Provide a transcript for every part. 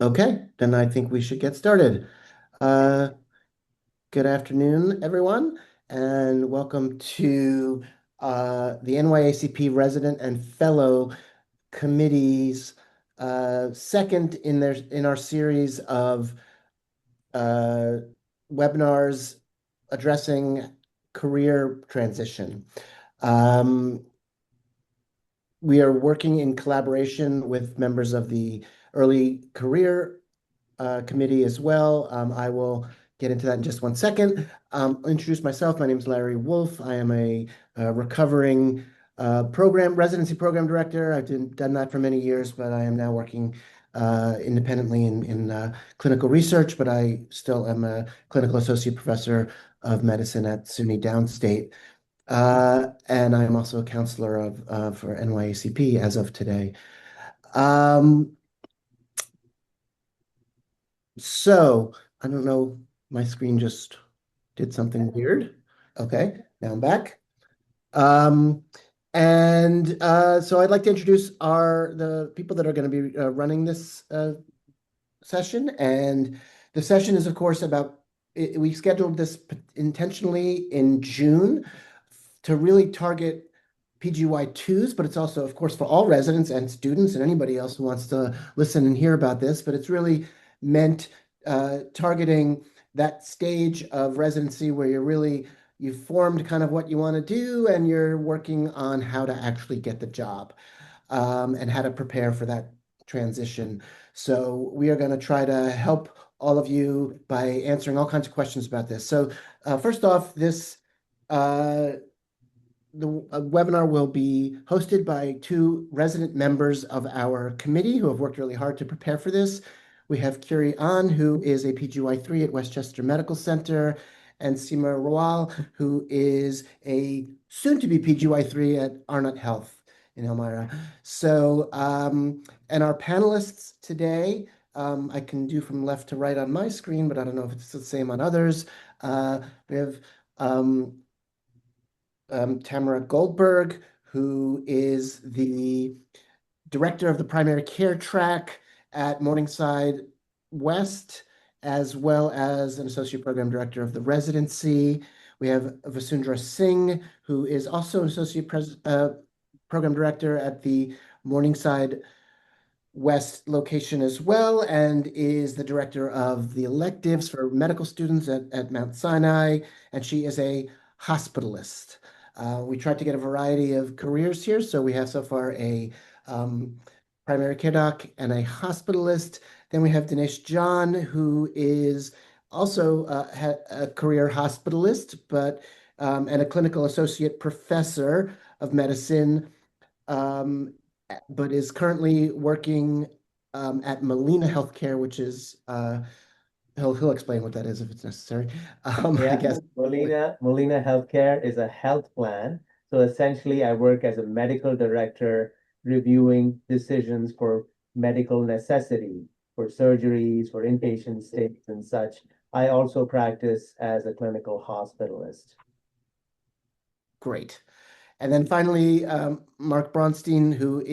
Okay, then I think we should get started. Uh, Good afternoon, everyone, and welcome to the NYACP Resident and Fellow Committee's second in our series of uh, webinars addressing career transition. Um, we are working in collaboration with members of the Early Career Committee as well. I will get into that in just one second. I'll introduce myself. My name is Larry Wolf. I am a recovering residency program director. I've done that for many years, but I am now working independently in clinical research, but I still am a clinical associate professor of medicine at SUNY Downstate. And I'm also a counselor for NYACP as of today. Um, So I don't know, my screen just did something weird. Okay, now I'm back. Um, so I'd like to introduce the people that are going to be running this session. And the session is, of course, we scheduled this intentionally in June to really target PGY2s, but it's also, of course, for all residents and students and anybody else who wants to listen and hear about this. But it's really meant targeting that stage of residency where you've formed kind of what you want to do and you're working on how to actually get the job, and how to prepare for that transition. So we are going to try to help all of you by answering all kinds of questions about this. So first off, uh, the webinar will be hosted by two resident members of our committee who have worked really hard to prepare for this. We have Kiri An, who is a PGY3 at Westchester Medical Center, and Seema Rawal, who is a soon-to-be PGY3 at Arnott Health in Elmira. So, and our panelists today, I can do from left to right on my screen, but I don't know if it's the same on others. We have Tamara Goldberg, who is the director of the primary care track at Morningside West, as well as an associate program director of the residency. We have Vasundhara Singh, who is also an associate program director at the Morningside West location as well, and is the director of the electives for medical students at Mount Sinai, and she is a hospitalist. We tried to get a variety of careers here, so we have so far a primary care doc and a hospitalist. Then we have Dinesh John, who is also a career hospitalist, and a clinical associate professor of medicine, um, but is currently working at Molina Healthcare, which is he'll explain what that is if it's necessary. I Yeah, guess. Molina Healthcare is a health plan. So essentially, I work as a medical director reviewing decisions for medical necessity, for surgeries, for inpatient stays and such. I also practice as a clinical hospitalist. Great. And then finally, Mark Bronstein, who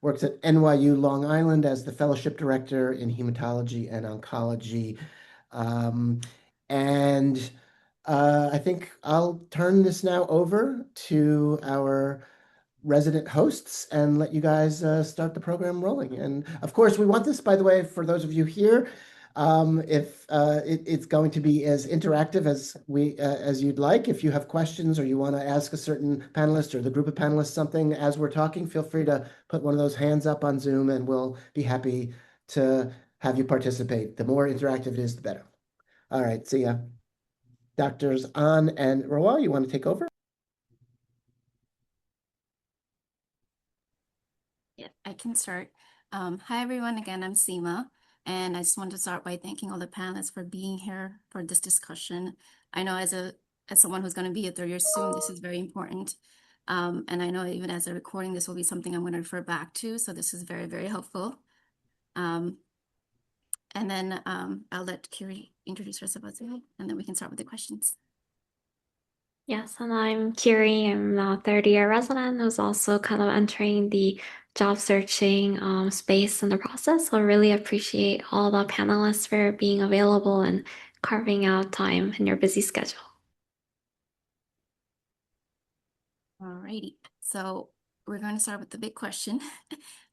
works at NYU Long Island as the fellowship director in hematology and oncology. Um, and I think I'll turn this now over to our resident hosts and let you guys start the program rolling. And of course, we want this, by the way, for those of you here, if it's going to be as interactive as you'd like. If you have questions or you want to ask a certain panelist or the group of panelists something as we're talking, feel free to put one of those hands up on Zoom, and we'll be happy to have you participate. The more interactive it is, the better. All right, see ya. Doctors An and Rawal, you want to take over? Yeah, I can start. Hi, everyone. Again, I'm Seema, and I just want to start by thanking all the panelists for being here for this discussion. I know as someone who's going to be a third year soon, this is very important. And I know even as a recording, this will be something I'm going to refer back to. So this is very, very helpful. And then I'll let Kiri introduce herself as well, and then we can start with the questions. Yes, and I'm Kiri. I'm a third-year resident who's also kind of entering the job searching space in the process. So I really appreciate all the panelists for being available and carving out time in your busy schedule. Alrighty, so we're going to start with the big question.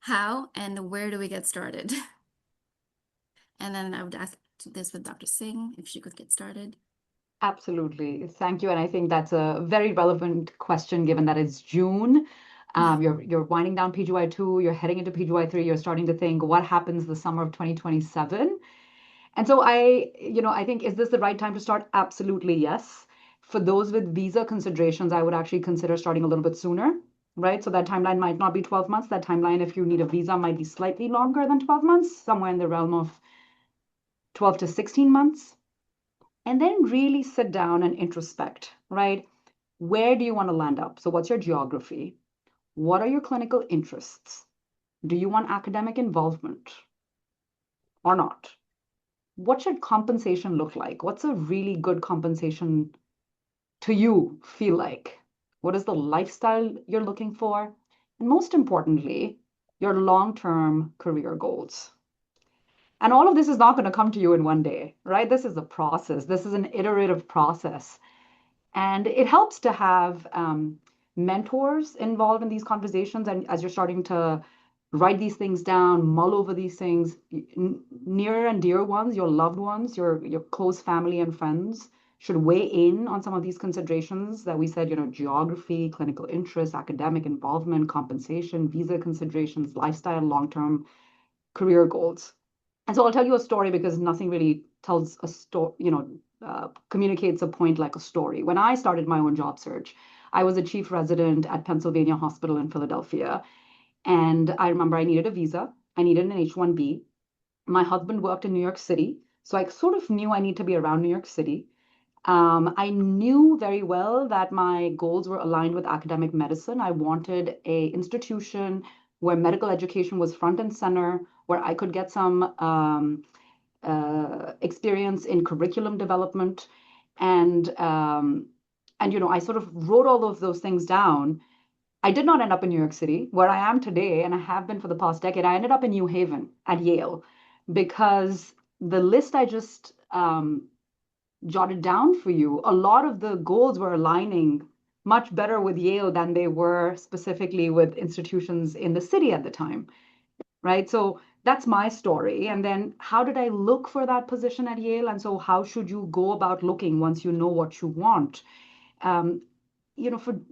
How and where do we get started? And then I would ask this with Dr. Singh, if she could get started. Absolutely. Thank you. And I think that's a very relevant question given that it's June. You're winding down PGY2, you're heading into PGY3, you're starting to think what happens the summer of 2027. And so I think, is this the right time to start? Absolutely, yes. For those with visa considerations, I would actually consider starting a little bit sooner, right? So that timeline might not be 12 months. That timeline, if you need a visa, might be slightly longer than 12 months, somewhere in the realm of 12 to 16 months. And then really sit down and introspect, right? Where do you want to land up? So, what's your geography? What are your clinical interests? Do you want academic involvement or not? What should compensation look like? What's a really good compensation to you feel like? What is the lifestyle you're looking for? And most importantly, your long term career goals. And all of this is not going to come to you in one day, right? This is a process, this is an iterative process. And it helps to have mentors involved in these conversations. And as you're starting to write these things down, mull over these things, near and dear ones, your loved ones, your close family and friends should weigh in on some of these considerations that we said, geography, clinical interest, academic involvement, compensation, visa considerations, lifestyle, long-term career goals. And so I'll tell you a story because nothing really tells a story, communicates a point like a story. When I started my own job search, I was a chief resident at Pennsylvania Hospital in Philadelphia. And I remember I needed a visa, I needed an H-1B. My husband worked in New York City. So I sort of knew I need to be around New York City. I knew very well that my goals were aligned with academic medicine. I wanted a institution where medical education was front and center, where I could get some experience in curriculum development, and I sort of wrote all of those things down. I did not end up in New York City, where I am today, and I have been for the past decade. I ended up in New Haven at Yale because the list I just jotted down for you, a lot of the goals were aligning much better with Yale than they were specifically with institutions in the city at the time, right? So that's my story. And then how did I look for that position at Yale? And so how should you go about looking once you know what you want? Um,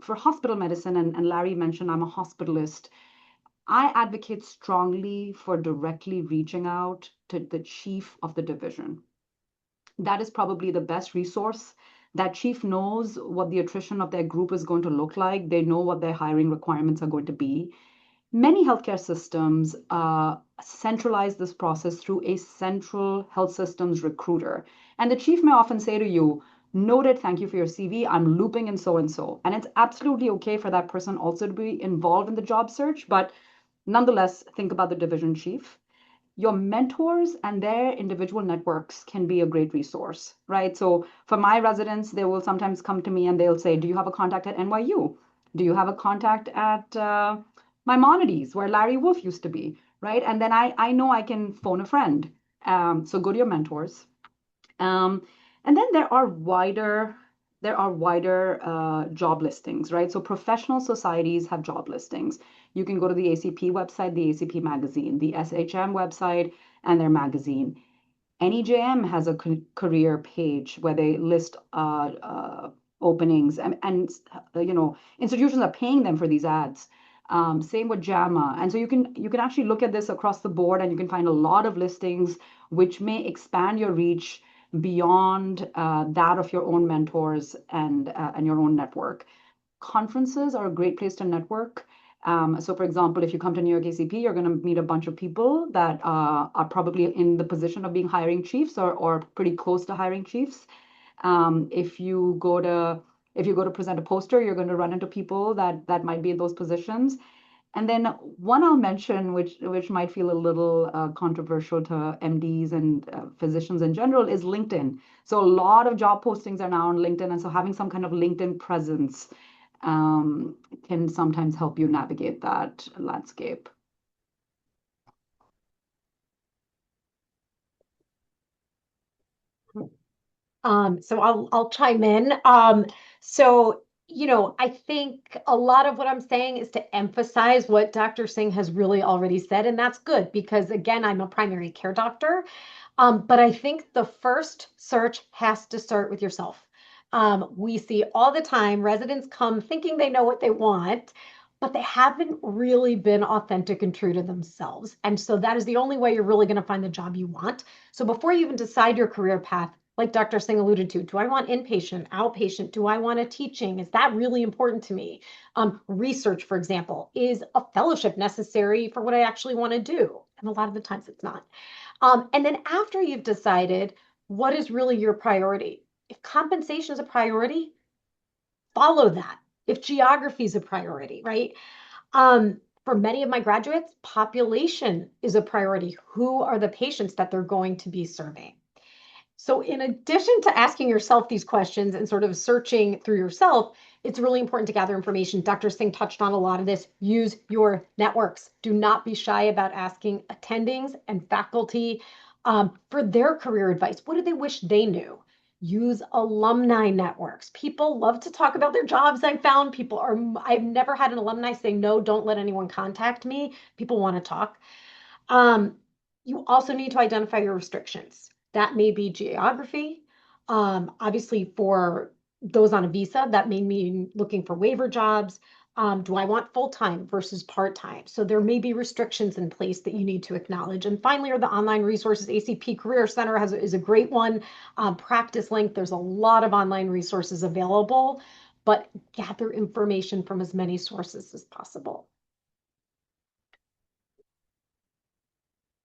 for hospital medicine, and Larry mentioned I'm a hospitalist, I advocate strongly for directly reaching out to the chief of the division. That is probably the best resource. That chief knows what the attrition of their group is going to look like. They know what their hiring requirements are going to be. Many healthcare systems centralize this process through a central health systems recruiter. And the chief may often say to you, noted, thank you for your CV. I'm looping in so and so. And it's absolutely okay for that person also to be involved in the job search. But nonetheless, think about the division chief. Your mentors and their individual networks can be a great resource, right? So for my residents, they will sometimes come to me and they'll say, do you have a contact at NYU? Do you have a contact at Maimonides, where Larry Wolf used to be, right? And then I know I can phone a friend. So go to your mentors. Um, and then there are wider job listings, right? So professional societies have job listings. You can go to the ACP website, the ACP magazine, the SHM website, and their magazine. NEJM has a career page where they list openings, and institutions are paying them for these ads. Same with JAMA, and so you can actually look at this across the board, and you can find a lot of listings which may expand your reach beyond that of your own mentors and your own network. Conferences are a great place to network. So, for example, if you come to New York ACP, you're going to meet a bunch of people that are probably in the position of being hiring chiefs or pretty close to hiring chiefs. If you go to present a poster, you're going to run into people that might be in those positions. And then one I'll mention, which might feel a little controversial to MDs and physicians in general, is LinkedIn. So a lot of job postings are now on LinkedIn, and so having some kind of LinkedIn presence can sometimes help you navigate that landscape. So I'll chime in. So I think a lot of what I'm saying is to emphasize what Dr. Singh has really already said, and that's good because again, I'm a primary care doctor. But I think the first search has to start with yourself. We see all the time residents come thinking they know what they want, but they haven't really been authentic and true to themselves. And so that is the only way you're really going to find the job you want. So before you even decide your career path, like Dr. Singh alluded to, do I want inpatient, outpatient? Do I want a teaching? Is that really important to me? Research, for example, is a fellowship necessary for what I actually want to do? And a lot of the times it's not. And then after you've decided what is really your priority, if compensation is a priority, follow that. If geography is a priority, right? For many of my graduates, population is a priority. Who are the patients that they're going to be serving? So, in addition to asking yourself these questions and sort of searching through yourself, it's really important to gather information. Dr. Singh touched on a lot of this. Use your networks. Do not be shy about asking attendings and faculty for their career advice. What do they wish they knew? Use alumni networks. People love to talk about their jobs. I've found I've never had an alumni say, no, don't let anyone contact me. People want to talk. Um, you also need to identify your restrictions. That may be geography. Obviously, for those on a visa, that may mean looking for waiver jobs. Do I want full-time versus part-time? So there may be restrictions in place that you need to acknowledge. And finally, are the online resources. ACP Career Center is a great one. Practice Link, there's a lot of online resources available, but gather information from as many sources as possible.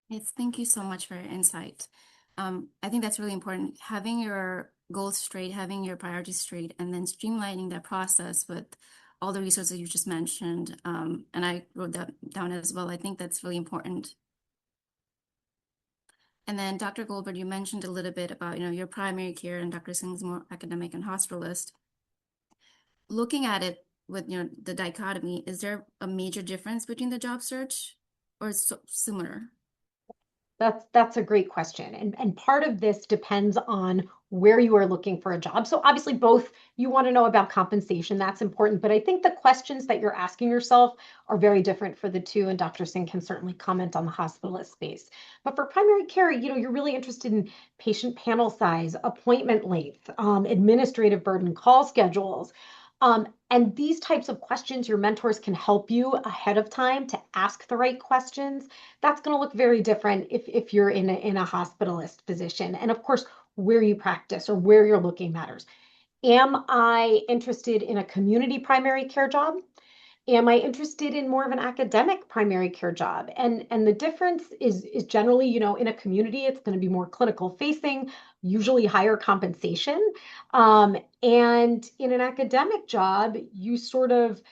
Yes, thank you so much for your insight. I think that's really important. Having your goals straight, having your priorities straight, and then streamlining that process with all the resources you just mentioned. And I wrote that down as well. I think that's really important. And then Dr. Goldberg, you mentioned a little bit about, your primary care, and Dr. Singh's more academic and hospitalist. Looking at it with, the dichotomy, is there a major difference between the job search, or is it similar? That's a great question. And part of this depends on where you are looking for a job. So obviously both you want to know about compensation, that's important. But I think the questions that you're asking yourself are very different for the two. And Dr. Singh can certainly comment on the hospitalist space. But for primary care, you're really interested in patient panel size, appointment length, administrative burden, call schedules. And these types of questions, your mentors can help you ahead of time to ask the right questions. That's going to look very different if you're in a hospitalist position. And of course, where you practice or where you're looking matters. Am I interested in a community primary care job? Am I interested in more of an academic primary care job? And the difference is generally, in a community, it's going to be more clinical facing, usually higher compensation. And in an academic job, you sort of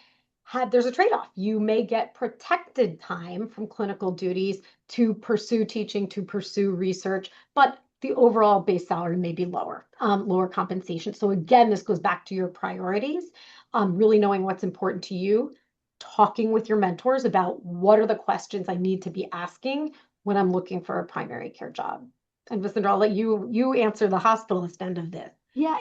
there's a trade-off. You may get protected time from clinical duties to pursue teaching, to pursue research, but the overall base salary may be lower, lower compensation. So again, this goes back to your priorities, really knowing what's important to you, talking with your mentors about what are the questions I need to be asking when I'm looking for a primary care job. And Visindra, I'll let you answer the hospitalist end of this. Yeah,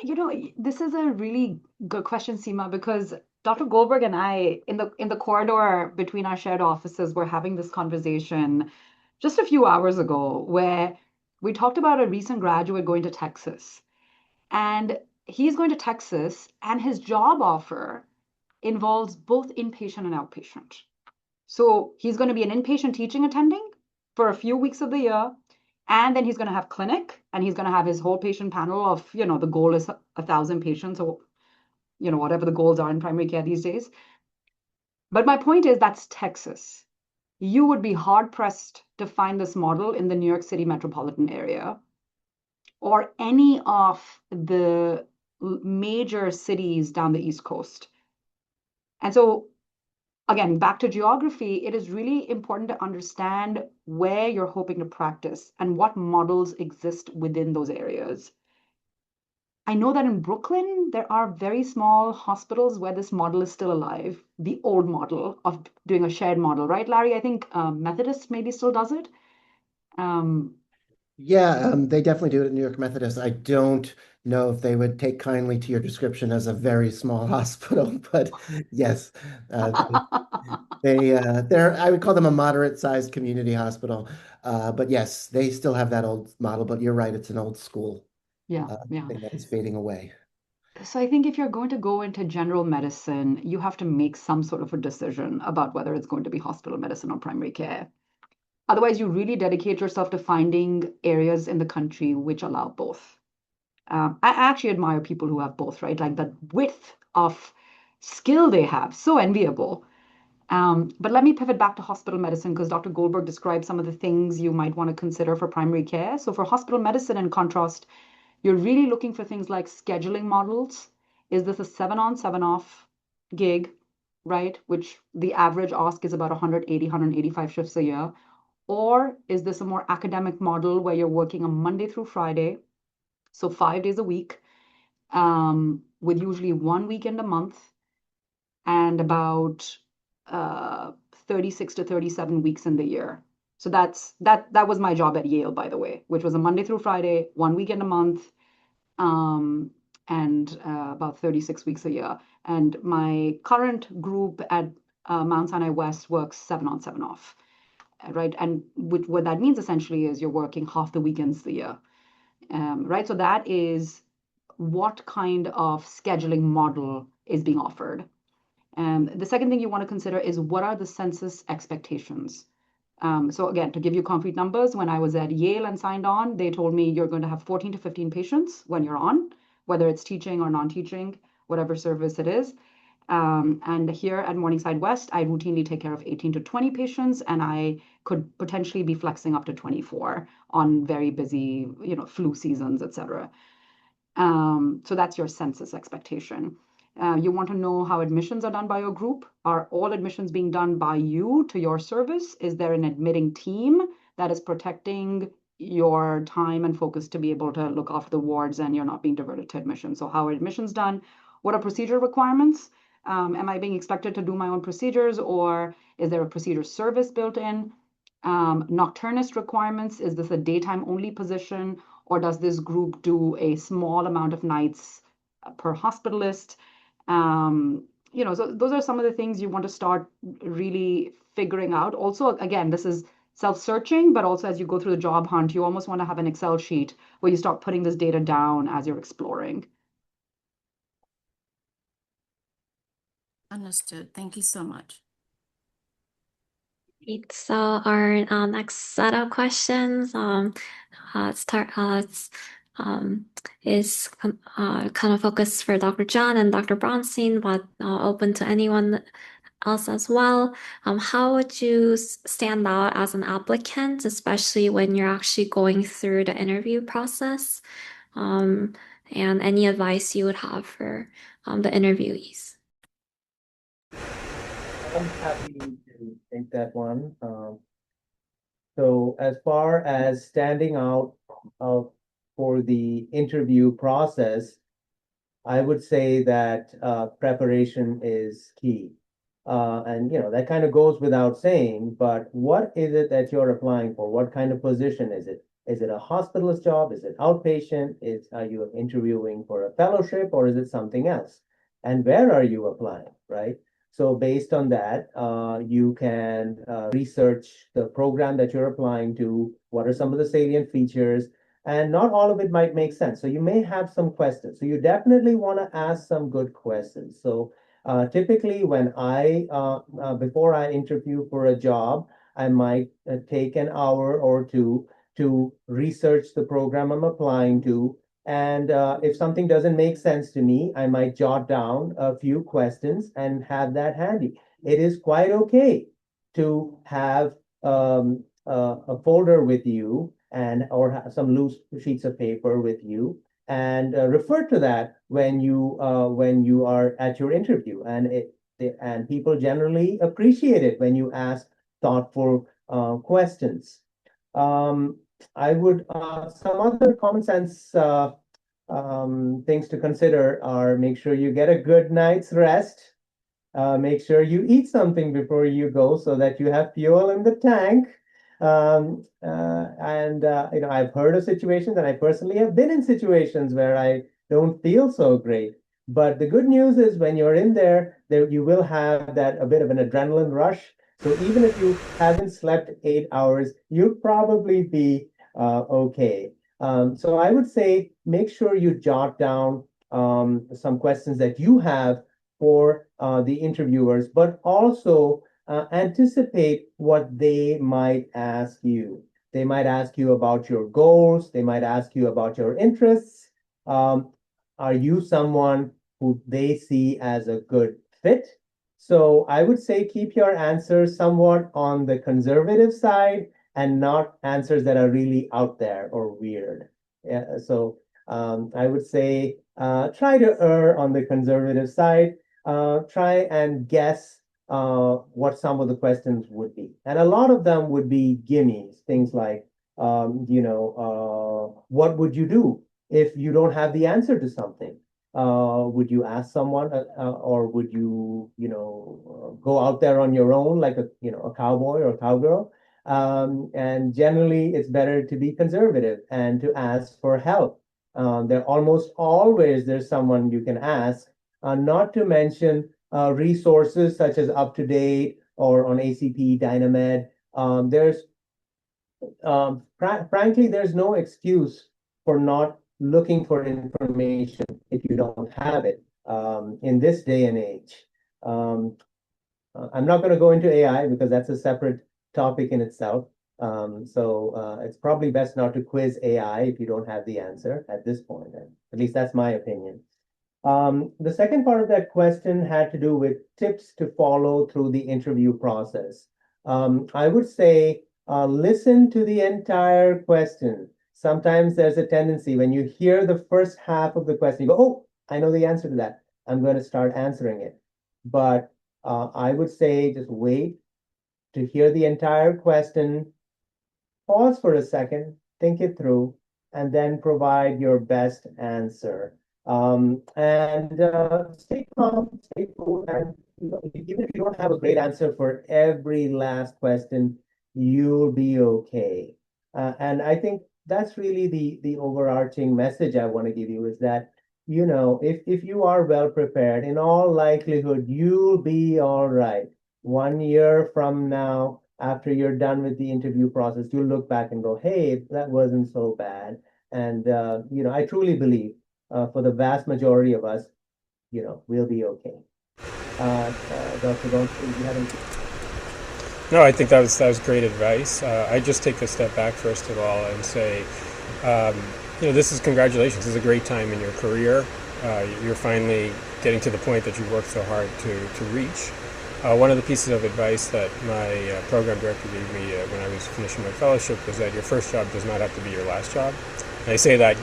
this is a really good question, Seema, because Dr. Goldberg and I, in the corridor between our shared offices, were having this conversation just a few hours ago where we talked about a recent graduate going to Texas. And he's going to Texas, and his job offer involves both inpatient and outpatient. So he's going to be an inpatient teaching attending for a few weeks of the year, and then he's going to have clinic, and he's going to have his whole patient panel of, the goal is 1,000 patients, or, whatever the goals are in primary care these days. But my point is that's Texas. You would be hard pressed to find this model in the New York City metropolitan area or any of the major cities down the East Coast. And so again, back to geography, it is really important to understand where you're hoping to practice and what models exist within those areas. I know that in Brooklyn, there are very small hospitals where this model is still alive, the old model of doing a shared model, right, Larry? I think Methodist maybe still does it. Um, Yeah, they definitely do it at New York Methodist. I don't know if they would take kindly to your description as a very small hospital, but yes, they're I would call them a moderate-sized community hospital. But yes, they still have that old model. But you're right, it's an old school yeah, yeah. thing that is fading away. So I think if you're going to go into general medicine, you have to make some sort of a decision about whether it's going to be hospital medicine or primary care. Otherwise, you really dedicate yourself to finding areas in the country which allow both. I actually admire people who have both, right? Like the width of skill they have, so enviable. But let me pivot back to hospital medicine because Dr. Goldberg described some of the things you might want to consider for primary care. So for hospital medicine, in contrast, you're really looking for things like scheduling models. Is this a 7 on, 7 off gig, right? Which the average ask is about 180, 185 shifts a year. Or is this a more academic model where you're working on Monday through Friday, so 5 days a week, with usually one weekend a month and about 36 to 37 weeks in the year. So that was my job at Yale, by the way, which was a Monday through Friday, one weekend a month, um, and about 36 weeks a year. And my current group at Mount Sinai West works 7 on, 7 off, right? And what that means essentially is you're working half the weekends a year, right? So that is what kind of scheduling model is being offered. The second thing you want to consider is what are the census expectations? So again, to give you concrete numbers, when I was at Yale and signed on, they told me you're going to have 14 to 15 patients when you're on, whether it's teaching or non-teaching, whatever service it is. And here at Morningside West, I routinely take care of 18 to 20 patients, and I could potentially be flexing up to 24 on very busy, flu seasons, et cetera. So that's your census expectation. You want to know how admissions are done by your group. Are all admissions being done by you to your service? Is there an admitting team that is protecting your time and focus to be able to look after the wards and you're not being diverted to admission? So how are admissions done? What are procedure requirements? Am I being expected to do my own procedures, or is there a procedure service built in? Nocturnist requirements, is this a daytime only position, or does this group do a small amount of nights per hospitalist? So those are some of the things you want to start really figuring out. Also, again, this is self-searching, but also as you go through the job hunt, you almost want to have an Excel sheet where you start putting this data down as you're exploring. Understood. Thank you so much. Great. So our next set of questions is kind of focused for Dr. John and Dr. Bronstein, but open to anyone else as well. How would you stand out as an applicant, especially when you're actually going through the interview process? And any advice you would have for the interviewees? I'm happy to take that one. So as far as standing out for the interview process, I would say that preparation is key. And that kind of goes without saying, but what is it that you're applying for? What kind of position is it? Is it a hospitalist job? Is it outpatient? Are you interviewing for a fellowship, or is it something else? And where are you applying, right? So based on that, you can research the program that you're applying to. What are some of the salient features? And not all of it might make sense. So you may have some questions. So you definitely want to ask some good questions. So typically when before I interview for a job, I might take an hour or two to research the program I'm applying to. And if something doesn't make sense to me, I might jot down a few questions and have that handy. It is quite okay to have a folder with you or have some loose sheets of paper with you, and refer to that when you are at your interview. And And people generally appreciate it when you ask thoughtful questions. I would some other common sense things to consider are make sure you get a good night's rest. Make sure you eat something before you go so that you have fuel in the tank. I've heard of situations, and I personally have been in situations where I don't feel so great. But the good news is when you're in there you will have that a bit of an adrenaline rush. So even if you haven't slept 8 hours, you'll probably be okay. So I would say make sure you jot down some questions that you have for the interviewers, but also anticipate what they might ask you. They might ask you about your goals. They might ask you about your interests. Are you someone who they see as a good fit? So I would say keep your answers somewhat on the conservative side and not answers that are really out there or weird. Yeah, so I would say try to err on the conservative side. Try and guess what some of the questions would be. And a lot of them would be gimmies, things like, what would you do if you don't have the answer to something? Would you ask someone, or would you, go out there on your own like a cowboy or a cowgirl? And generally, it's better to be conservative and to ask for help. There almost always there's someone you can ask. Not to mention resources such as UpToDate or on ACP Dynamed. Frankly, there's no excuse for not looking for information if you don't have it in this day and age. I'm not going to go into AI because that's a separate topic in itself. It's probably best not to quiz AI if you don't have the answer at this point. At least that's my opinion. The second part of that question had to do with tips to follow through the interview process. I would say listen to the entire question. Sometimes there's a tendency when you hear the first half of the question, you go, oh, I know the answer to that. I'm going to start answering it. But I would say just wait to hear the entire question, pause for a second, think it through, and then provide your best answer. Stay calm, stay cool, and even if you don't have a great answer for every last question, you'll be okay. And I think that's really the overarching message I want to give you is that, if you are well prepared, in all likelihood, you'll be all right. 1 year from now, after you're done with the interview process, you'll look back and go, hey, that wasn't so bad. And, I truly believe for the vast majority of us, we'll be okay. Dr. Jones, do you have anything? No, I think that was great advice. I just take a step back first of all and say, this is congratulations. This is a great time in your career. You're finally getting to the point that you've worked so hard to reach. One of the pieces of advice that my program director gave me when I was finishing my fellowship was that your first job does not have to be your last job. And I say that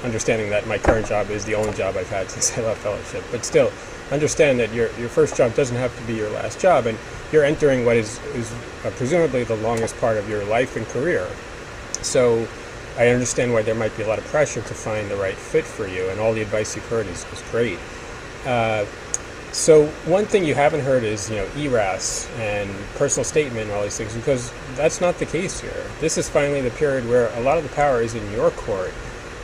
understanding that my current job is the only job I've had since I left fellowship. But still, understand that your first job doesn't have to be your last job, and you're entering what is presumably the longest part of your life and career. So I understand why there might be a lot of pressure to find the right fit for you, and all the advice you've heard is great. So one thing you haven't heard is, ERAS and personal statement and all these things, because that's not the case here. This is finally the period where a lot of the power is in your court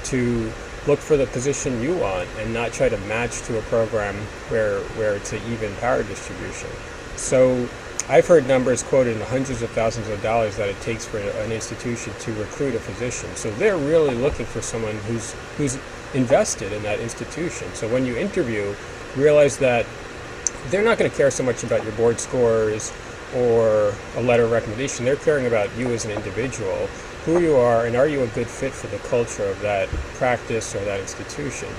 to look for the position you want and not try to match to a program where it's an even power distribution. So I've heard numbers quoted in the hundreds of thousands of dollars that it takes for an institution to recruit a physician. So they're really looking for someone who's invested in that institution. So when you interview, realize that they're not going to care so much about your board scores or a letter of recommendation. They're caring about you as an individual, who you are, and are you a good fit for the culture of that practice or that institution.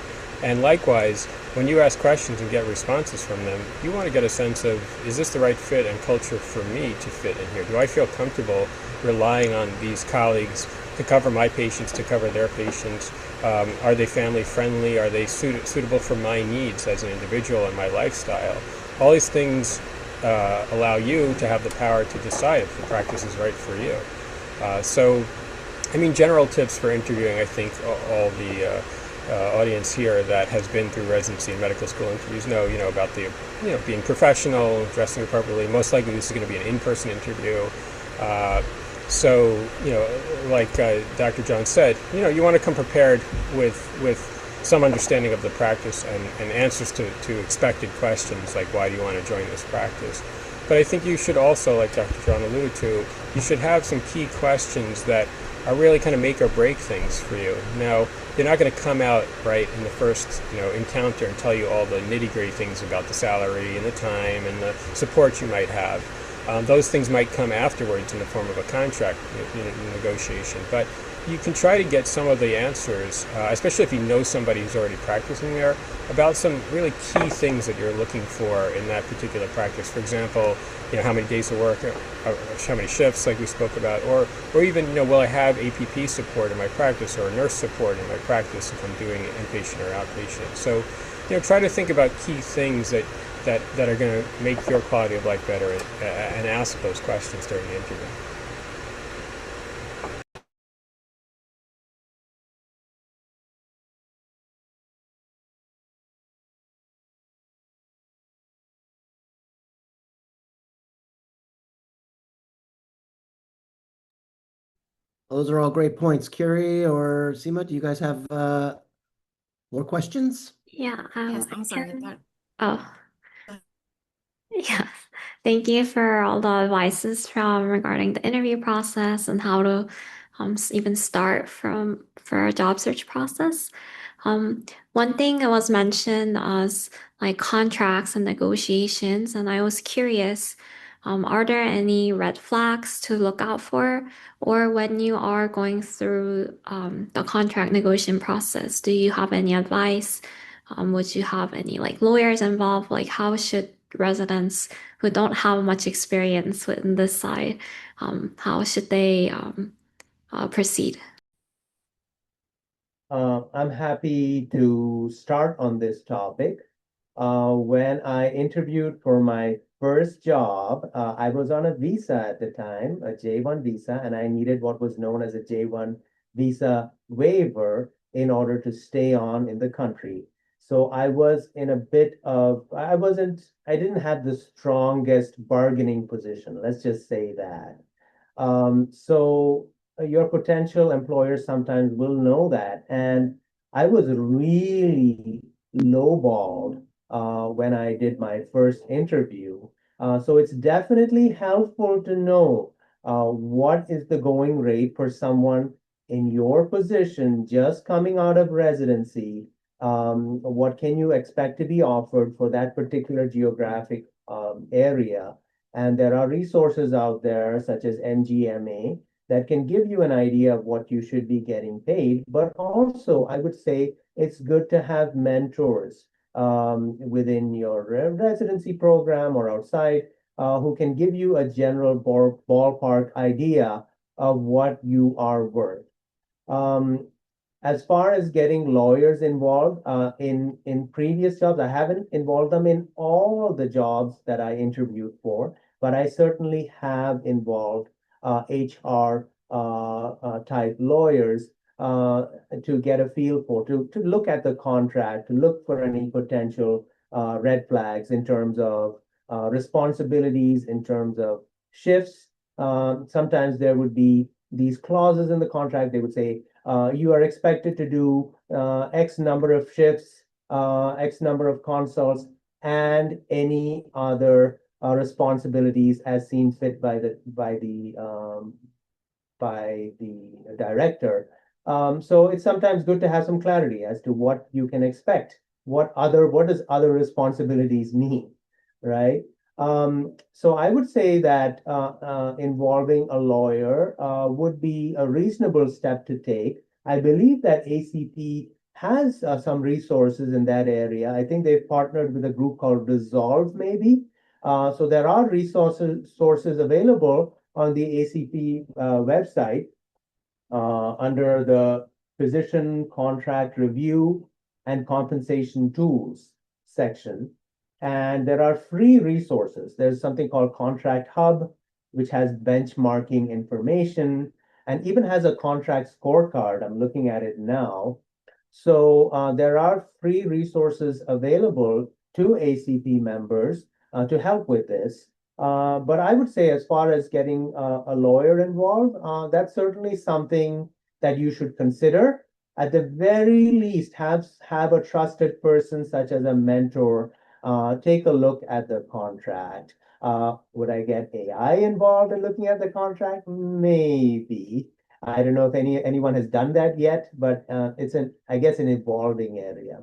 And likewise, when you ask questions and get responses from them, you want to get a sense of, is this the right fit and culture for me to fit in here? Do I feel comfortable relying on these colleagues to cover my patients, to cover their patients? Are they family friendly? Are they suitable for my needs as an individual and my lifestyle? all these things allow you to have the power to decide if the practice is right for you. So, I mean, general tips for interviewing, I think all the audience here that has been through residency and medical school interviews know, about the, being professional, dressing appropriately. Most likely this is going to be an in-person interview. So, like Dr. John said, you want to come prepared with some understanding of the practice and answers to expected questions like, why do you want to join this practice? But I think you should also, like Dr. John alluded to, you should have some key questions that are really kind of make or break things for you. Now, they're not going to come out right in the first, encounter and tell you all the nitty-gritty things about the salary and the time and the support you might have. Those things might come afterwards in the form of a contract negotiation, but you can try to get some of the answers, especially if you know somebody who's already practicing there, about some really key things that you're looking for in that particular practice. For example, how many days of work, how many shifts, like we spoke about, or even, will I have APP support in my practice or nurse support in my practice if I'm doing inpatient or outpatient. So, try to think about key things that are going to make your quality of life better and ask those questions during the interview. Those are all great points. Kiri or Seema, do you guys have more questions? Yeah, Yes, I I'm sorry. can. Oh, yes. Thank you for all the advices from regarding the interview process and how to even start for a job search process. One thing that was mentioned was like contracts and negotiations, and I was curious, are there any red flags to look out for, or when you are going through the contract negotiation process, do you have any advice? Would you have any like lawyers involved? Like how should residents who don't have much experience within this side, how should they proceed? I'm happy to start on this topic. When I interviewed for my first job, I was on a visa at the time, a J1 visa, and I needed what was known as a J1 visa waiver in order to stay on in the country. So I was in a bit of, I didn't have the strongest bargaining position. Let's just say that. So your potential employers sometimes will know that. And I was really lowballed when I did my first interview. So it's definitely helpful to know what is the going rate for someone in your position just coming out of residency. What can you expect to be offered for that particular geographic area? And there are resources out there, such as MGMA, that can give you an idea of what you should be getting paid. But also, I would say it's good to have mentors within your residency program or outside who can give you a general ballpark idea of what you are worth. Um, as far as getting lawyers involved in previous jobs, I haven't involved them in all the jobs that I interviewed for, but I certainly have involved HR type lawyers to get a feel for, to look at the contract, to look for any potential red flags in terms of responsibilities, in terms of shifts. Sometimes there would be these clauses in the contract. They would say, you are expected to do X number of shifts, X number of consults, and any other responsibilities as seen fit by the director. So it's sometimes good to have some clarity as to what you can expect. What does other responsibilities mean, right? So I would say that involving a lawyer would be a reasonable step to take. I believe that ACP has some resources in that area. I think they've partnered with a group called Resolve, maybe. So there are sources available on the ACP website under the Physician Contract Review and Compensation Tools section. And there are free resources. There's something called Contract Hub, which has benchmarking information and even has a contract scorecard. I'm looking at it now. So there are free resources available to ACP members to help with this. But I would say, as far as getting a lawyer involved, that's certainly something that you should consider. At the very least, have a trusted person, such as a mentor, take a look at the contract. Would I get AI involved in looking at the contract? Maybe. I don't know if anyone has done that yet, but it's I guess, an evolving area.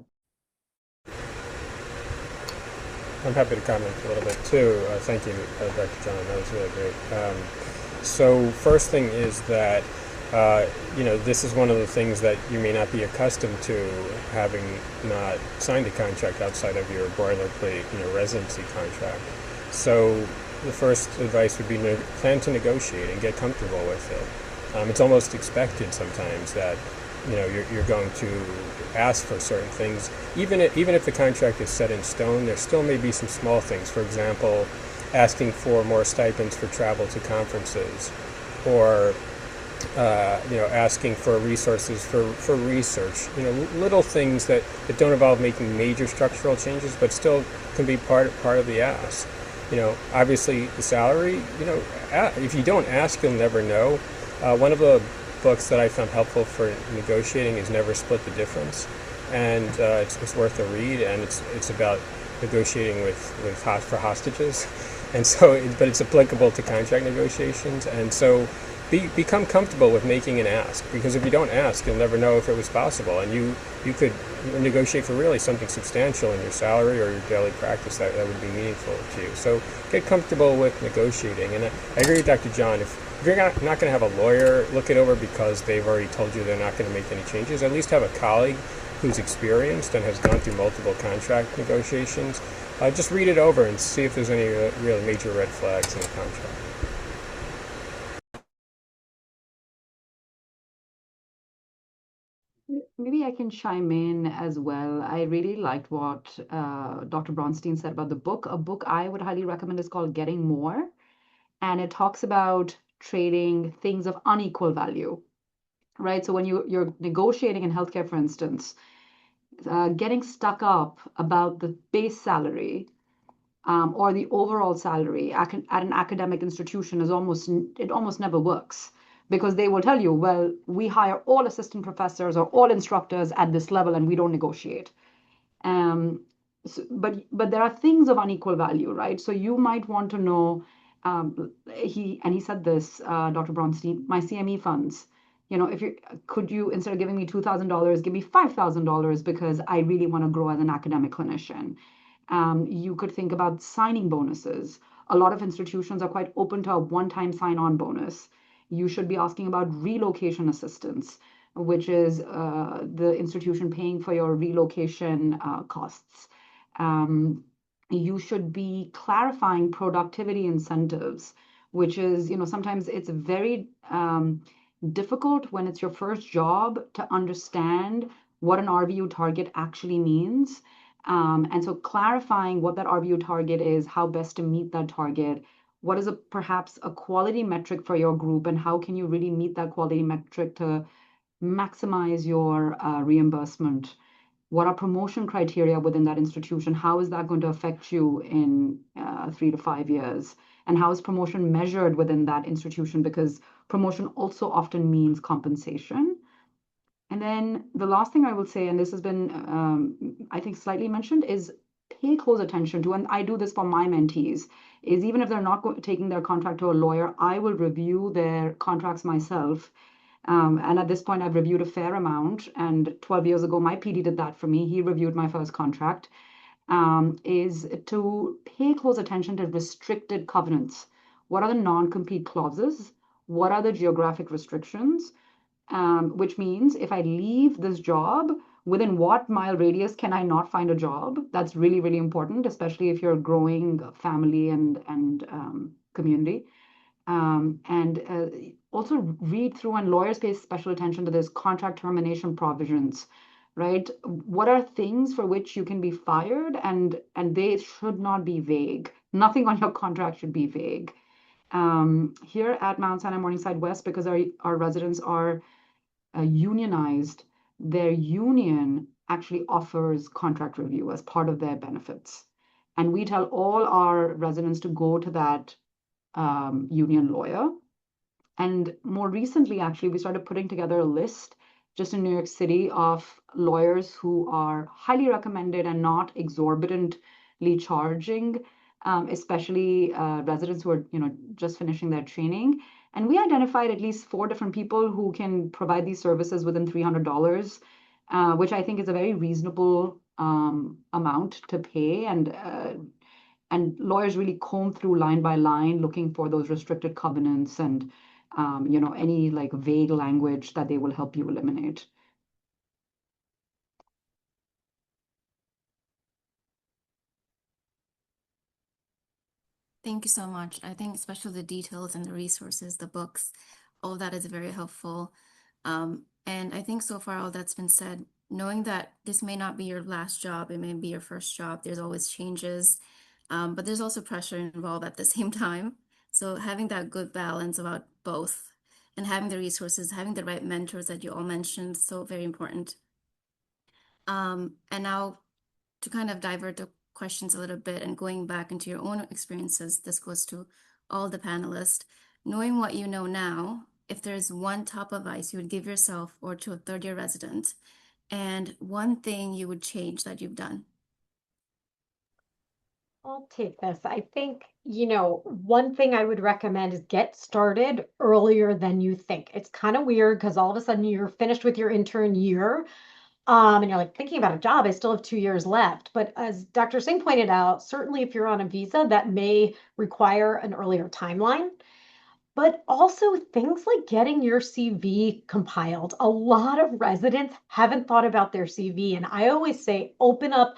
I'm happy to comment a little bit too. Thank you, Dr. John. That was really great. So first thing is that this is one of the things that you may not be accustomed to, having not signed a contract outside of your boilerplate, residency contract. So the first advice would be plan to negotiate and get comfortable with it. It's almost expected sometimes that you're going to ask for certain things. Even if the contract is set in stone, there still may be some small things. For example, asking for more stipends for travel to conferences, or asking for resources for research. Little things that don't involve making major structural changes, but still can be part of the ask. Obviously the salary. If you don't ask, you'll never know. One of the books that I found helpful for negotiating is Never Split the Difference, and it's worth a read. And it's about negotiating for hostages, and so but it's applicable to contract negotiations. And so become comfortable with making an ask, because if you don't ask, you'll never know if it was possible, and you could negotiate for really something substantial in your salary or your daily practice that would be meaningful to you. So get comfortable with negotiating. And I agree with Dr. John. If you're not going to have a lawyer look it over because they've already told you they're not going to make any changes, at least have a colleague who's experienced and has gone through multiple contract negotiations. Just read it over and see if there's any really major red flags in the contract. Maybe I can chime in as well. I really liked what Dr. Bronstein said about the book. A book I would highly recommend is called Getting More, and it talks about trading things of unequal value, right? So when you're negotiating in healthcare, for instance, getting stuck up about the base salary or the overall salary at an academic institution almost never works, because they will tell you, well, we hire all assistant professors or all instructors at this level and we don't negotiate. But there are things of unequal value, right? So you might want to know, he said this, Dr. Bronstein, my CME funds, could you, instead of giving me $2,000, give me $5,000, because I really want to grow as an academic clinician. You could think about signing bonuses. A lot of institutions are quite open to a one-time sign-on bonus. You should be asking about relocation assistance, which is the institution paying for your relocation costs. You should be clarifying productivity incentives, which is, sometimes it's very difficult when it's your first job to understand what an RVU target actually means. And so clarifying what that RVU target is, how best to meet that target, what is perhaps a quality metric for your group, and how can you really meet that quality metric to maximize your reimbursement? What are promotion criteria within that institution? How is that going to affect you in 3 to 5 years? And how is promotion measured within that institution? Because promotion also often means compensation. And then the last thing I will say, and this has been, I think, slightly mentioned, is pay close attention to, and I do this for my mentees, is even if they're not taking their contract to a lawyer, I will review their contracts myself. And at this point, I've reviewed a fair amount. And 12 years ago, my PD did that for me. He reviewed my first contract, is to pay close attention to restricted covenants. What are the non-compete clauses? What are the geographic restrictions? Which means if I leave this job, within what mile radius can I not find a job? That's really, really important, especially if you're a growing family and community. Also read through, and lawyers pay special attention to this, contract termination provisions. right? What are things for which you can be fired, and they should not be vague. Nothing on your contract should be vague. Here at Mount Sinai Morningside West, because our residents are unionized, their union actually offers contract review as part of their benefits. And we tell all our residents to go to that union lawyer. And more recently, actually, we started putting together a list just in New York City of lawyers who are highly recommended and not exorbitantly charging, especially residents who are, just finishing their training. And we identified at least 4 different people who can provide these services within $300, which I think is a very reasonable amount to pay. And lawyers really comb through line by line looking for those restricted covenants and any like vague language that they will help you eliminate. Thank you so much. I think especially the details and the resources, the books, all that is very helpful. And I think so far all that's been said, knowing that this may not be your last job, it may be your first job, there's always changes, but there's also pressure involved at the same time. So having that good balance about both and having the resources, having the right mentors that you all mentioned, so very important. And now to kind of divert the questions a little bit and going back into your own experiences, this goes to all the panelists. Knowing what you know now, if there's one top advice you would give yourself or to a third-year resident, and one thing you would change that you've done. I'll take this. I think, one thing I would recommend is get started earlier than you think. It's kind of weird because all of a sudden you're finished with your intern year. And you're like thinking about a job, I still have 2 years left. But as Dr. Singh pointed out, certainly if you're on a visa, that may require an earlier timeline. But also things like getting your CV compiled. A lot of residents haven't thought about their CV. And I always say, open up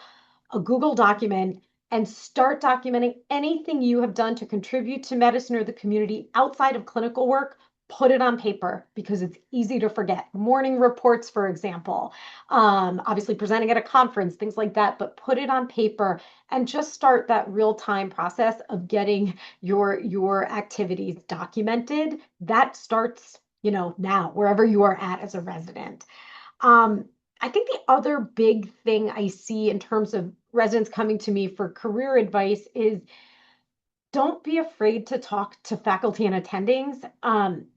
a Google document and start documenting anything you have done to contribute to medicine or the community outside of clinical work. Put it on paper because it's easy to forget. Morning reports, for example, obviously presenting at a conference, things like that, but put it on paper and just start that real-time process of getting your activities documented. That starts, now, wherever you are at as a resident. I think the other big thing I see in terms of residents coming to me for career advice is don't be afraid to talk to faculty and attendings.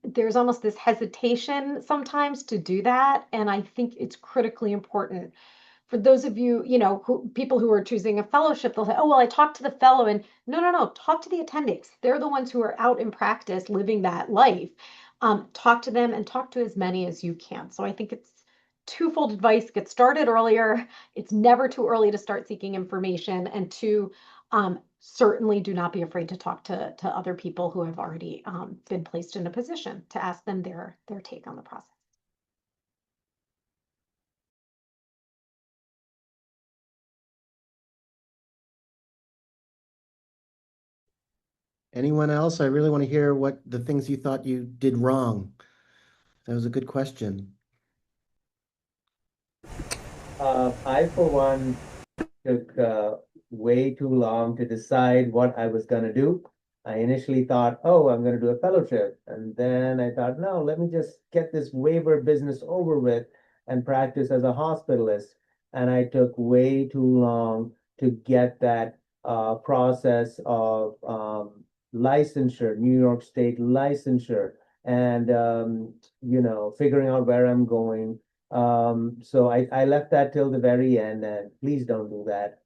There's almost this hesitation sometimes to do that, and I think it's critically important. For those of you, people who are choosing a fellowship, they'll say, oh, well, I talked to the fellow, and no, talk to the attendings. They're the ones who are out in practice living that life. Talk to them and talk to as many as you can. So I think it's twofold advice: get started earlier. It's never too early to start seeking information. And two, certainly do not be afraid to talk to other people who have already been placed in a position to ask them their take on the process. Anyone else? I really want to hear what the things you thought you did wrong. That was a good question. I, for one, took way too long to decide what I was going to do. I initially thought, oh, I'm going to do a fellowship. And then I thought, no, let me just get this waiver business over with and practice as a hospitalist. And I took way too long to get that process of licensure, New York State licensure, and, figuring out where I'm going. So I left that till the very end, and please don't do that.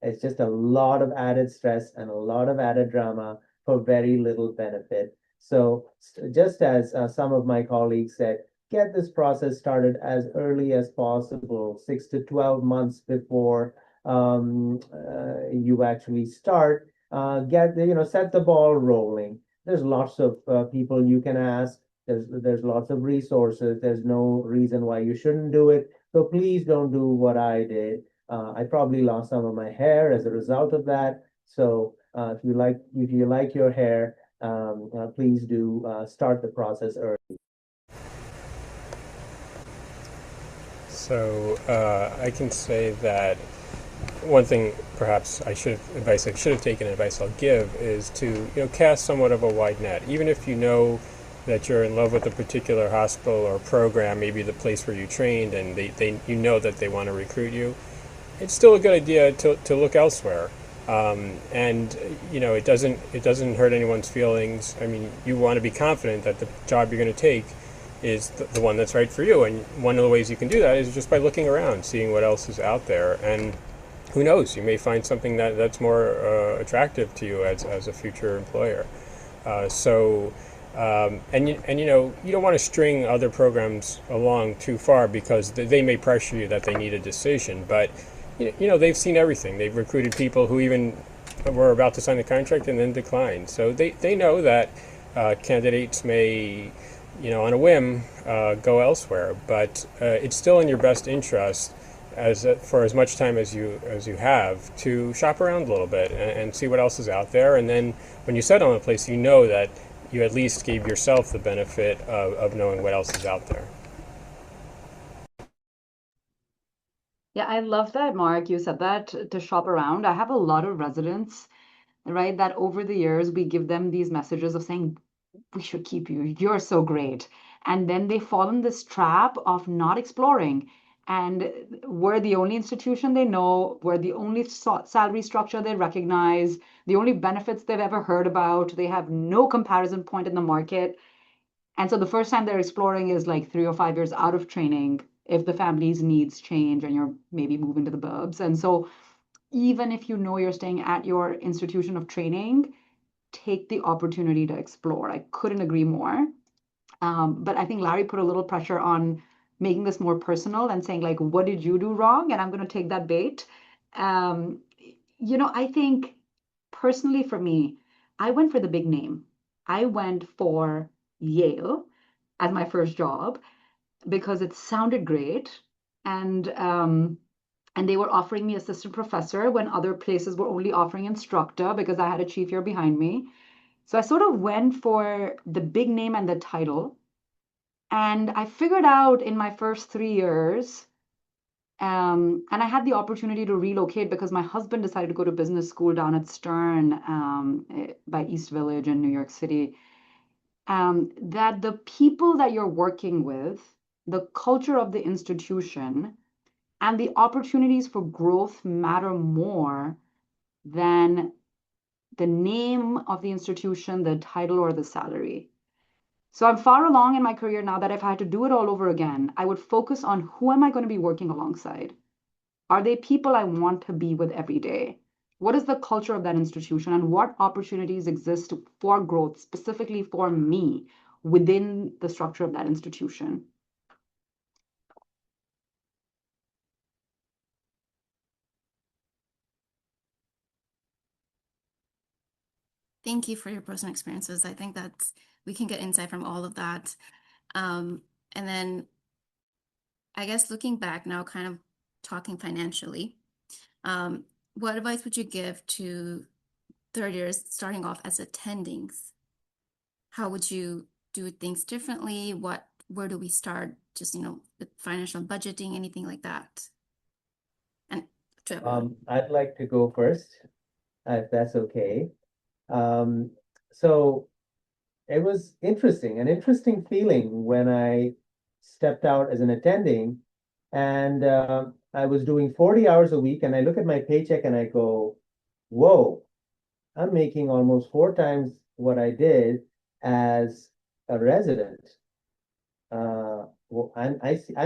It's just a lot of added stress and a lot of added drama for very little benefit. So just as some of my colleagues said, get this process started as early as possible, 6 to 12 months before you actually start. Set the ball rolling. There's lots of people you can ask. There's lots of resources. There's no reason why you shouldn't do it. So please don't do what I did. I probably lost some of my hair as a result of that. So if you like your hair, please do start the process early. So I can say that one thing perhaps advice I should have taken, advice I'll give is to cast somewhat of a wide net. Even if you know that you're in love with a particular hospital or program, maybe the place where you trained, and they you know that they want to recruit you, it's still a good idea to look elsewhere. And it doesn't hurt anyone's feelings. I mean, you want to be confident that the job you're going to take is the one that's right for you. And one of the ways you can do that is just by looking around, seeing what else is out there. And who knows, you may find something that's more attractive to you as a future employer. You don't want to string other programs along too far because they may pressure you that they need a decision. But they've seen everything. They've recruited people who even were about to sign the contract and then declined. So they know that candidates may, on a whim, go elsewhere. But it's still in your best interest, for as much time as you have, to shop around a little bit and see what else is out there. And then when you settle on a place, you know that you at least gave yourself the benefit of knowing what else is out there. Yeah, I love that, Mark. You said that to shop around. I have a lot of residents, right, that over the years we give them these messages of saying, we should keep you. You're so great. And then they fall in this trap of not exploring. And we're the only institution they know, we're the only salary structure they recognize, the only benefits they've ever heard about. They have no comparison point in the market. And so the first time they're exploring is like 3 or 5 years out of training, if the family's needs change and you're maybe moving to the burbs. And so even if you know you're staying at your institution of training, take the opportunity to explore. I couldn't agree more. But I think Larry put a little pressure on making this more personal and saying, like, what did you do wrong? And I'm going to take that bait. Um, I think personally for me, I went for the big name. I went for Yale as my first job because it sounded great. And they were offering me assistant professor when other places were only offering instructor because I had a chief year behind me. So I sort of went for the big name and the title. And I figured out in my first 3 years, and I had the opportunity to relocate because my husband decided to go to business school down at Stern by East Village in New York City, that the people that you're working with, the culture of the institution, and the opportunities for growth matter more than the name of the institution, the title, or the salary. So I'm far along in my career now that if I had to do it all over again, I would focus on who am I going to be working alongside? Are they people I want to be with every day? What is the culture of that institution and what opportunities exist for growth specifically for me within the structure of that institution? Thank you for your personal experiences. I think that we can get insight from all of that. And then I guess looking back now, kind of talking financially, what advice would you give to third years starting off as attendings? How would you do things differently? Where do we start? Just, with financial budgeting, anything like that? And to everyone. I'd like to go first, if that's okay. So it was an interesting feeling when I stepped out as an attending, and I was doing 40 hours a week, and I look at my paycheck and I go, whoa, I'm making almost 4 times what I did as a resident. Well, I'm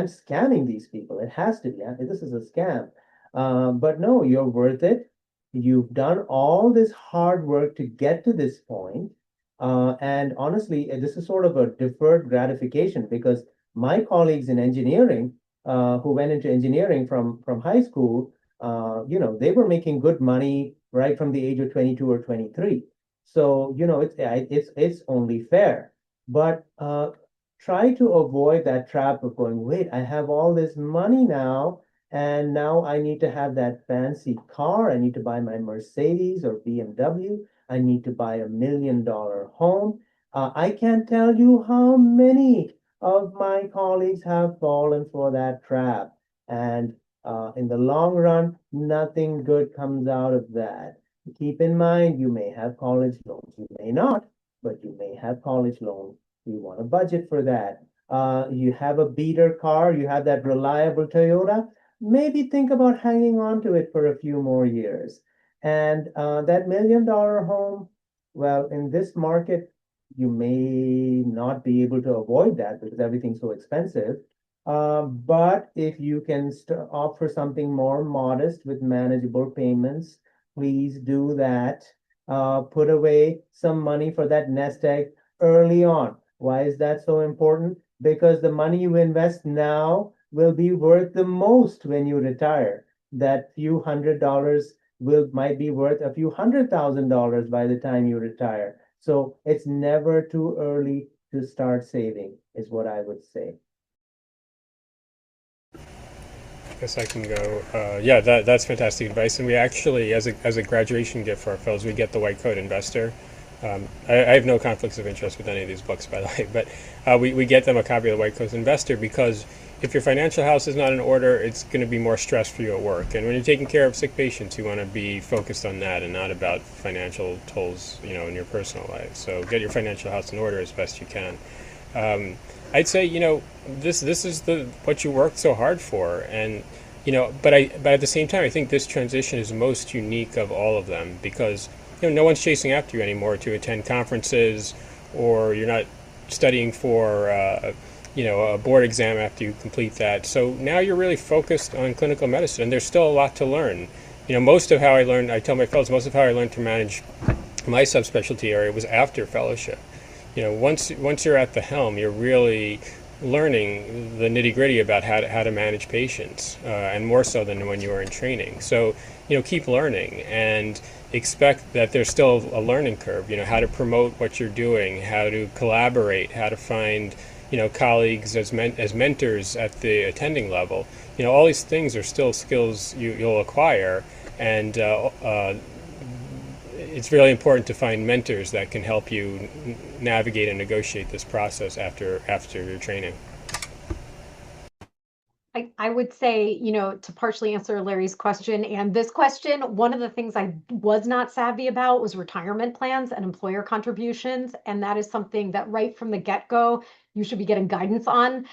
scamming these people. It has to be. This is a scam. But no, you're worth it. You've done all this hard work to get to this point. And honestly, this is sort of a deferred gratification because my colleagues in engineering, who went into engineering from high school, they were making good money right from the age of 22 or 23. So, it's only fair. But try to avoid that trap of going, wait, I have all this money now, and now I need to have that fancy car. I need to buy my Mercedes or BMW. I need to buy $1 million home. I can't tell you how many of my colleagues have fallen for that trap. And in the long run, nothing good comes out of that. Keep in mind, you may have college loans. You may not, but you may have college loans. You want to budget for that. You have a beater car, you have that reliable Toyota, maybe think about hanging on to it for a few more years. And that $1 million home, well, in this market, you may not be able to avoid that because everything's so expensive. But if you can opt for something more modest with manageable payments, please do that. Put away some money for that nest egg early on. Why is that so important? Because the money you invest now will be worth the most when you retire. That few $100 might be worth a few $100,000 by the time you retire. So it's never too early to start saving, is what I would say. I guess I can go. Yeah, that's fantastic advice. And we actually, as a graduation gift for our fellows, we get the White Coat Investor. I have no conflicts of interest with any of these books, by the way, but we get them a copy of the White Coat Investor because if your financial house is not in order, it's going to be more stress for you at work. And when you're taking care of sick patients, you want to be focused on that and not about financial tolls, in your personal life. So get your financial house in order as best you can. I'd say, this is what you worked so hard for, and but at the same time, I think this transition is most unique of all of them because no one's chasing after you anymore to attend conferences, or you're not studying for a board exam after you complete that. So now you're really focused on clinical medicine, and there's still a lot to learn. Most of how I learned, I tell my fellows, most of how I learned to manage my subspecialty area was after fellowship. Once you're at the helm, you're really learning the nitty-gritty about how to manage patients, and more so than when you were in training. So, keep learning and expect that there's still a learning curve. How to promote what you're doing, how to collaborate, how to find colleagues as mentors at the attending level. All these things are still skills you'll acquire, and it's really important to find mentors that can help you navigate and negotiate this process after your training. I would say, to partially answer Larry's question and this question, one of the things I was not savvy about was retirement plans and employer contributions. And that is something that right from the get-go, you should be getting guidance on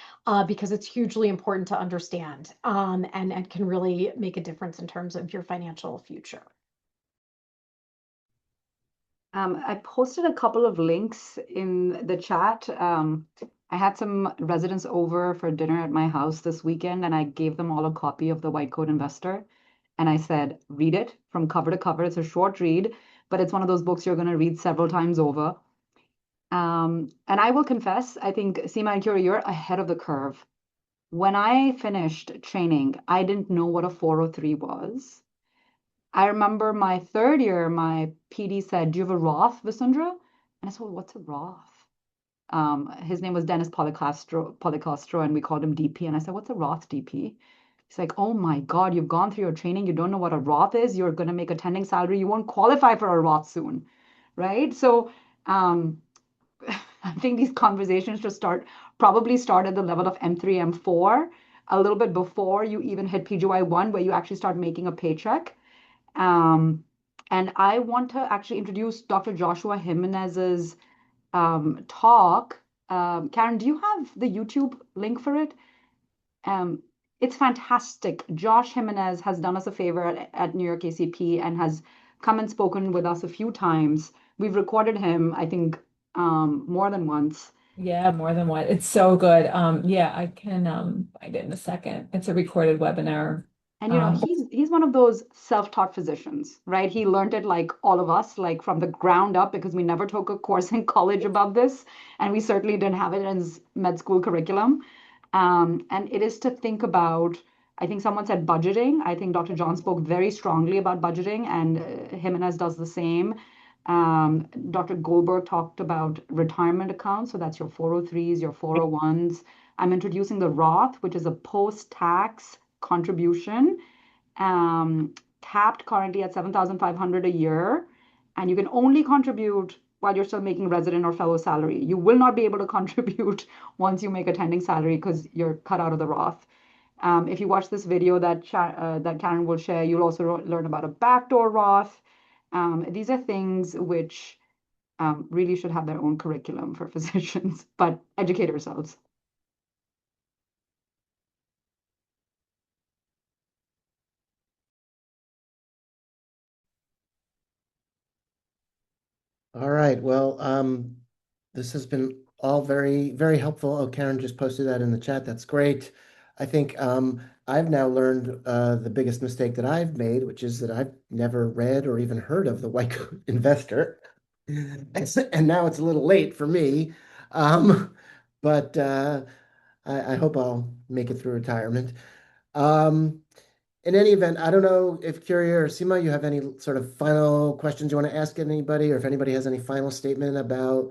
because it's hugely important to understand and can really make a difference in terms of your financial future. I posted a couple of links in the chat. I had some residents over for dinner at my house this weekend, and I gave them all a copy of The White Coat Investor. And I said, read it from cover to cover. It's a short read, but it's one of those books you're going to read several times over. And I will confess, I think, Seema and Kyuri, you're ahead of the curve. When I finished training, I didn't know what a 403 was. I remember my third year, my PD said, do you have a Roth, Vasundra? And I said, well, what's a Roth? His name was Dennis Policastro, and we called him DP. And I said, what's a Roth, DP? He's like, oh my God, you've gone through your training. You don't know what a Roth is. You're going to make attending salary. You won't qualify for a Roth soon, right? So I think these conversations just probably start at the level of M3, M4, a little bit before you even hit PGY1, where you actually start making a paycheck. And I want to actually introduce Dr. Joshua Jimenez's talk. Karen, do you have the YouTube link for it? It's fantastic. Josh Jimenez has done us a favor at New York ACP and has come and spoken with us a few times. We've recorded him, I think, more than once. Yeah, more than one. It's so good. Yeah, I can find it in a second. It's a recorded webinar. And he's one of those self-taught physicians, right? He learned it like all of us, like from the ground up, because we never took a course in college about this, and we certainly didn't have it in his med school curriculum. And it is to think about, I think someone said budgeting. I think Dr. John spoke very strongly about budgeting, and Jimenez does the same. Dr. Goldberg talked about retirement accounts. So that's your 403s, your 401s. I'm introducing the Roth, which is a post-tax contribution, capped currently at $7,500 a year. And you can only contribute while you're still making resident or fellow salary. You will not be able to contribute once you make attending salary because you're cut out of the Roth. If you watch this video that Karen will share, you'll also learn about a backdoor Roth. These are things which really should have their own curriculum for physicians, but educate yourselves. All right. Well, this has been all very, very helpful. Oh, Karen just posted that in the chat. That's great. I think I've now learned the biggest mistake that I've made, which is that I've never read or even heard of the White Coat Investor. And now it's a little late for me. But I hope I'll make it through retirement. Um, in any event, I don't know if Curia or Seema, you have any sort of final questions you want to ask anybody, or if anybody has any final statement about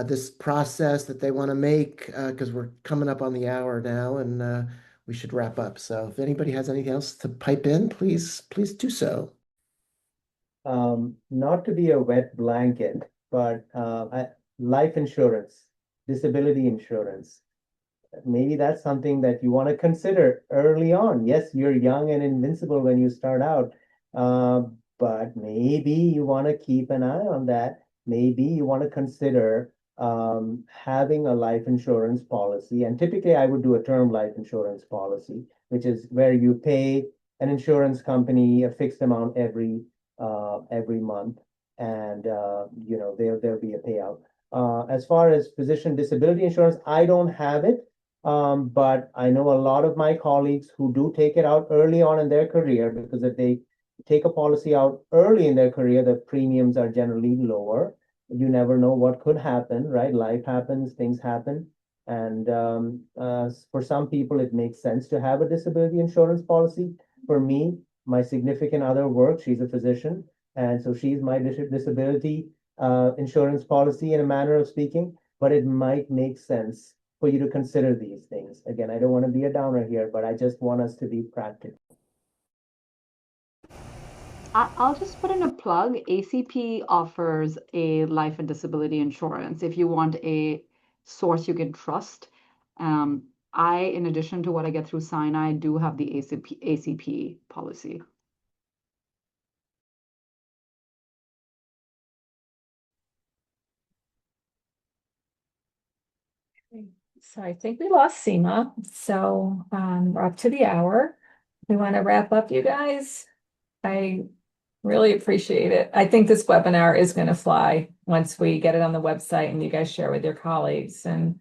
this process that they want to make, because we're coming up on the hour now and we should wrap up. So if anybody has anything else to pipe in, please do so. Not to be a wet blanket, but life insurance, disability insurance, maybe that's something that you want to consider early on. Yes, you're young and invincible when you start out, but maybe you want to keep an eye on that. Maybe you want to consider having a life insurance policy. And typically, I would do a term life insurance policy, which is where you pay an insurance company a fixed amount every month, and there'll be a payout. As far as physician disability insurance, I don't have it. But I know a lot of my colleagues who do take it out early on in their career, because if they take a policy out early in their career, the premiums are generally lower. You never know what could happen, right? Life happens, things happen. And for some people, it makes sense to have a disability insurance policy. For me, my significant other works, she's a physician, and so she's my disability insurance policy in a manner of speaking, but it might make sense for you to consider these things. Again, I don't want to be a downer here, but I just want us to be practical. I'll just put in a plug. ACP offers a life and disability insurance if you want a source you can trust. In addition to what I get through Sinai, do have the ACP policy. So I think we lost Seema. So we're up to the hour. We want to wrap up, you guys. I really appreciate it. I think this webinar is going to fly once we get it on the website and you guys share with your colleagues. And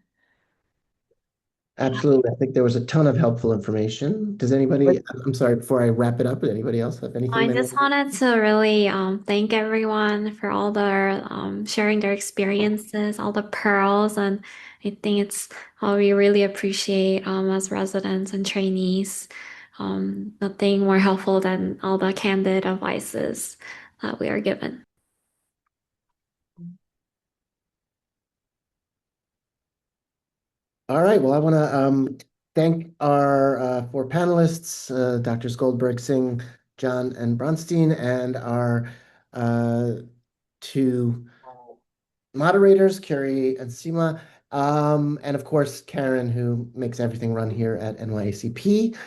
Absolutely. I think there was a ton of helpful information. Does anybody, I'm sorry, before I wrap it up, does anybody else have anything I they just want to? wanted to really thank everyone for all their sharing their experiences, all the pearls, and I think it's we really appreciate as residents and trainees. Nothing more helpful than all the candid advices that we are given. All right. Well, I want to thank our four panelists, Drs. Goldberg, Singh, John, and Bronstein, and our two moderators, Carrie and Seema, and of course, Karen, who makes everything run here at NYACP.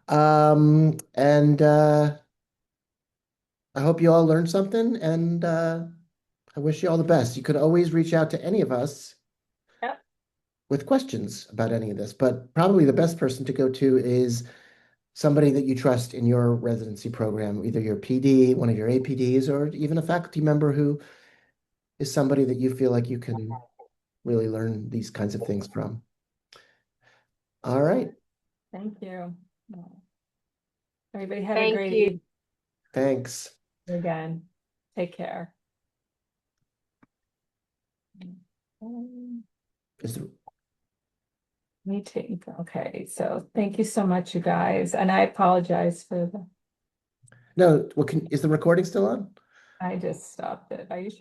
And I hope you all learned something, and I wish you all the best. You could always reach out to any of us with questions about any of this, but probably the best person to go to is somebody that you trust in your residency program, either your PD, one of your APDs, or even a faculty member who is somebody that you feel like you can really learn these kinds of things from. All right. thank you. Everybody have a Thank great you. evening Thanks. again. Take care. Is there- Meeting. Okay, so thank you so much, you guys. And I apologize for the, No, is the recording still on? I just stopped it. Are you sure?